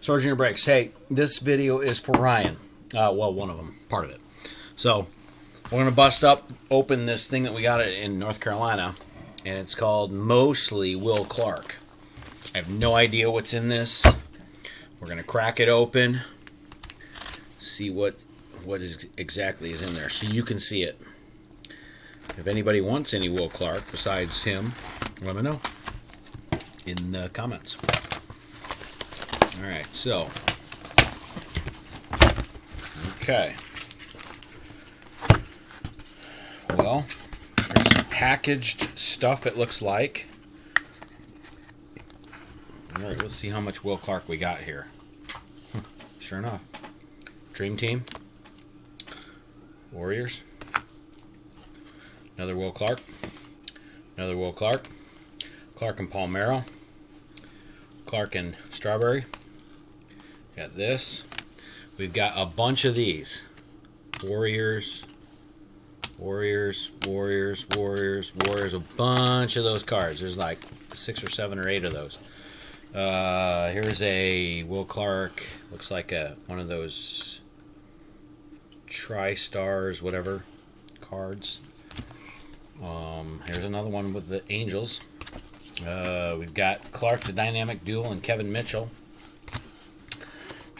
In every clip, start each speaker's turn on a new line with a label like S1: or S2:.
S1: Sergeant Your Brakes. Hey, this video is for Ryan. Well, one of them, part of it. So, we're going to open this thing that we got in North Carolina, and it's called Mostly Will Clark. I have no idea what's in this. We're going to crack it open, see what exactly is in there, so you can see it. If anybody wants any Will Clark besides him, let me know in the comments. Alright, so, okay. Well, there's some packaged stuff, it looks like. Alright, let's see how much Will Clark we got here. Sure enough. Dream Team. Warriors. Another Will Clark. Another Will Clark. Clark and Palmero. Clark and Strawberry. Got this. We've got a bunch of these. Warriors. Warriors. Warriors. Warriors. Warriors. A bunch of those cards. There's like 6 or 7 or 8 of those. Here's a Will Clark. Looks like one of those Tri-Stars, whatever, cards. Here's another one with the Angels. We've got Clark the Dynamic Duel and Kevin Mitchell.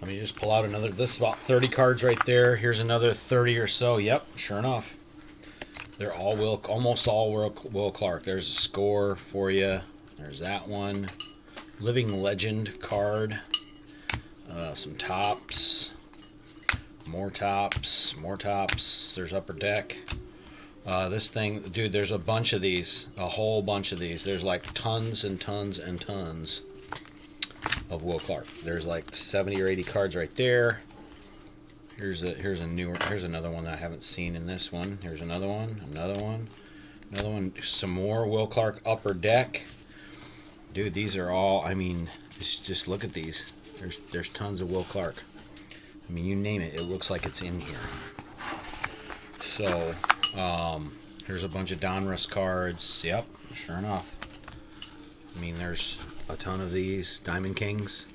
S1: Let me just pull out another. This is about 30 cards right there. Here's another 30 or so. Yep, sure enough. They're all almost all Will Clark. There's a score for you. There's that one. Living Legend card. Some tops. More tops. More tops. There's Upper Deck. This thing, dude, there's a bunch of these. A whole bunch of these. There's like tons and tons and tons of Will Clark. There's like 70 or 80 cards right there. Here's another one that I haven't seen in this one. Here's another one, another one, another one. Some more Will Clark Upper Deck. Dude, these are all, I mean, just look at these. There's tons of Will Clark. I mean, you name it, it looks like it's in here. So, here's a bunch of Donruss cards. Yep, sure enough. I mean, there's a ton of these Diamond Kings.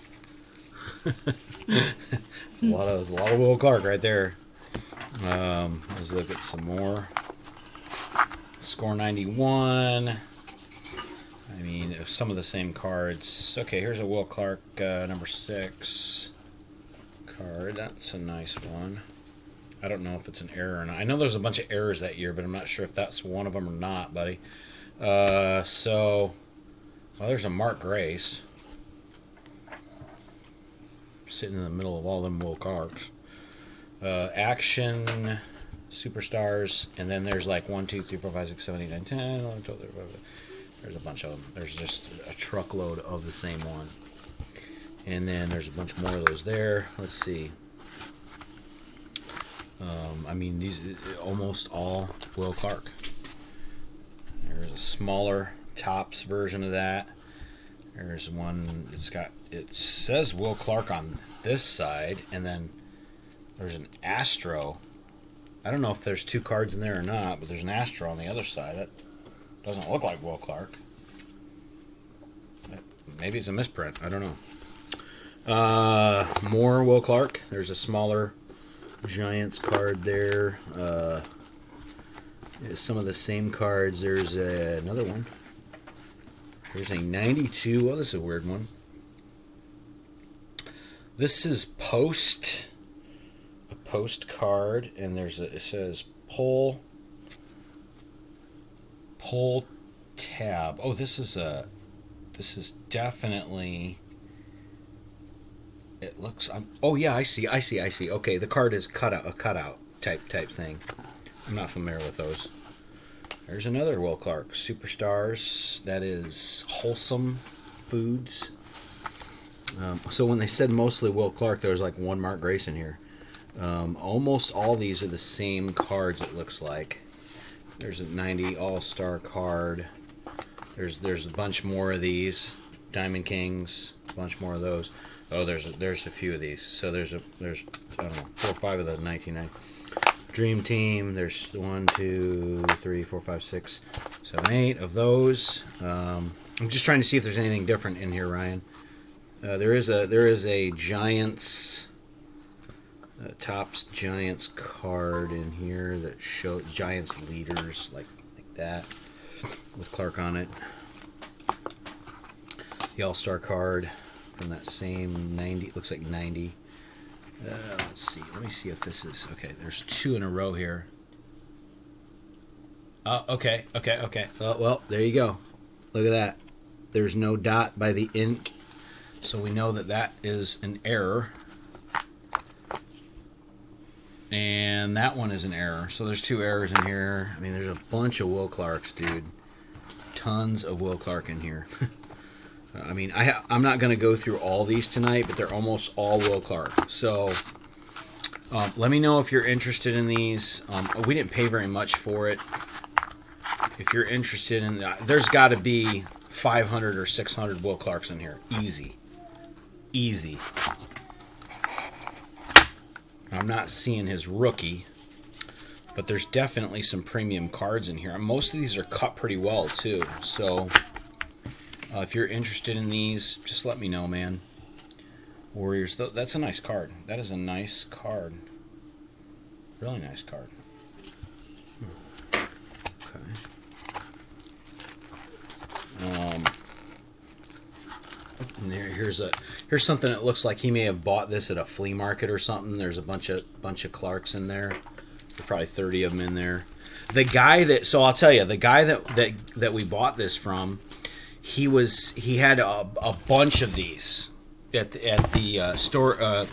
S1: It's a lot of Will Clark right there. Let's look at some more. Score 91. I mean, some of the same cards. Okay, here's a Will Clark number 6 card. That's a nice one. I don't know if it's an error or not. I know there's a bunch of errors that year, but I'm not sure if that's one of them or not, buddy. Well, there's a Mark Grace sitting in the middle of all them Will Clarks. Action, Superstars, and then there's like 1, 2, 3, 4, 5, 6, 7, 8, 9, 10, 11, 12, 13, 14. There's a bunch of them. There's just a truckload of the same one. And then there's a bunch more of those there. Let's see. I mean, these almost all Will Clark. There's a smaller tops version of that. There's one. It says Will Clark on this side, and then there's an Astro. I don't know if there's 2 cards in there or not, but there's an Astro on the other side. That doesn't look like Will Clark. Maybe it's a misprint. I don't know. More Will Clark. There's a smaller Giants card there. Some of the same cards. There's another one. There's a 92. Oh, this is a weird one. This is a post card, and it says pull tab. Oh, this is definitely. It looks. Oh yeah, I see. Okay, the card is a cutout type thing. I'm not familiar with those. There's another Will Clark Superstars. That is Wholesome Foods. So when they said mostly Will Clark, there was like one Mark Grace in here. Almost all these are the same cards. It looks like. There's a 90 All-Star card. There's a bunch more of these Diamond Kings. A bunch more of those. Oh, there's a few of these. So there's I don't know, 4 or 5 of the 1990. Dream Team. There's 1, 2, 3, 4, 5, 6, 7, 8 of those. I'm just trying to see if there's anything different in here, Ryan. There is a Giants Topps Giants card in here that shows Giants leaders like that with Clark on it. The All-Star card from that same 90. Looks like 90. Let's see. Let me see if this is okay. There's 2 in a row here. Okay. Well, there you go. Look at that. There's no dot by the ink, so we know that that is an error. And that one is an error. So there's 2 errors in here. I mean, there's a bunch of Will Clarks, dude. Tons of Will Clark in here. I mean, I'm not going to go through all these tonight, but they're almost all Will Clark. So let me know if you're interested in these. We didn't pay very much for it. If you're interested in that, there's got to be 500 or 600 Will Clarks in here. Easy. I'm not seeing his rookie, but there's definitely some premium cards in here. Most of these are cut pretty well, too. So if you're interested in these, just let me know, man. Warriors, that's a nice card. That is a nice card. Really nice card. Okay. And here's something that looks like he may have bought this at a flea market or something. There's a bunch of Clarks in there. There's probably 30 of them in there. The guy that I'll tell you, the guy that we bought this from, he had a bunch of these at the store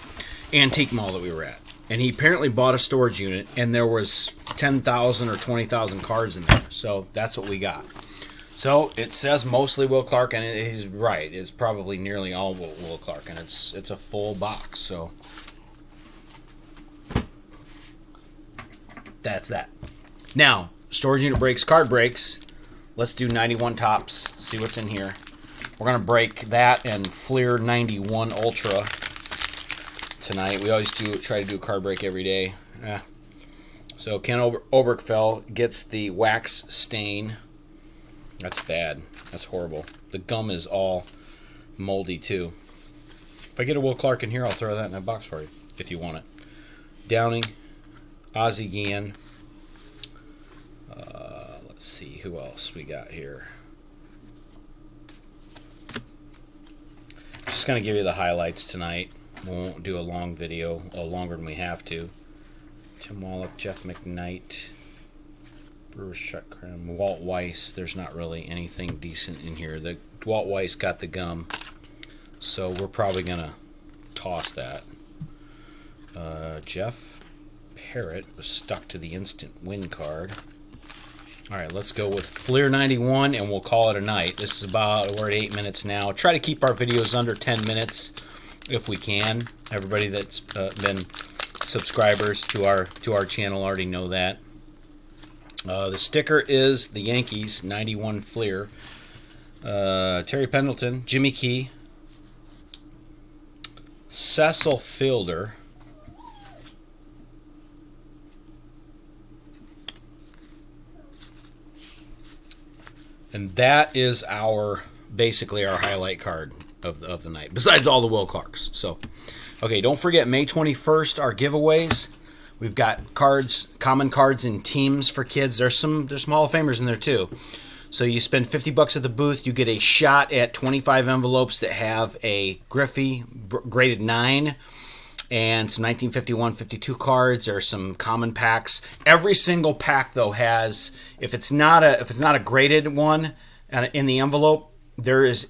S1: antique mall that we were at, and he apparently bought a storage unit, and there was 10,000 or 20,000 cards in there. So that's what we got. So it says mostly Will Clark, and he's right. It's probably nearly all Will Clark, and it's a full box. So that's that. Now, storage unit breaks, card breaks. Let's do 91 Topps. See what's in here. We're gonna break that and Fleer 91 Ultra tonight. We always try to do a card break every day. So Ken Oberkfell gets the wax stain. That's bad. That's horrible. The gum is all moldy too. If I get a Will Clark in here, I'll throw that in a box for you if you want it. Downing, Ozzie Guillen. Let's see who else we got here. Just going to give you the highlights tonight. We won't do a long video, longer than we have to. Tim Wallach, Jeff McKnight, Brewers Chuck Cram, Walt Weiss. There's not really anything decent in here. The Walt Weiss got the gum, so we're probably going to toss that. Jeff Parrott was stuck to the instant win card. All right, let's go with Fleer 91, and we'll call it a night. This is we're at 8 minutes now. Try to keep our videos under 10 minutes if we can. Everybody that's been subscribers to our channel already know that. The sticker is the Yankees 91 Fleer. Terry Pendleton, Jimmy Key, Cecil Fielder, and that is basically our highlight card of the night, besides all the Will Clarks. So, okay, don't forget May 21st, our giveaways. We've got cards, common cards in teams for kids. There's some Hall of Famers in there too. So you spend $50 at the booth, you get a shot at 25 envelopes that have a Griffey graded 9 and some 1951-52 cards. There are some common packs. Every single pack though has, if it's not a graded one in the envelope, there is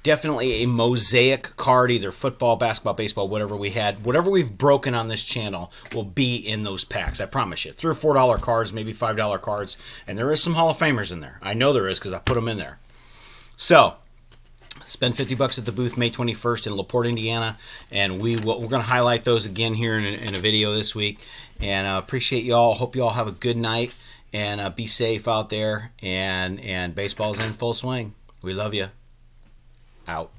S1: definitely a mosaic card, either football, basketball, baseball, whatever we've broken on this channel will be in those packs. I promise you. $3 or $4 cards, maybe $5 cards, and there is some Hall of Famers in there. I know there is because I put them in there. So, spend $50 at the booth May 21st in LaPorte, Indiana, and we're going to highlight those again here in a video this week. And appreciate you all. Hope you all have a good night, and be safe out there. And baseball's in full swing. We love you. Out.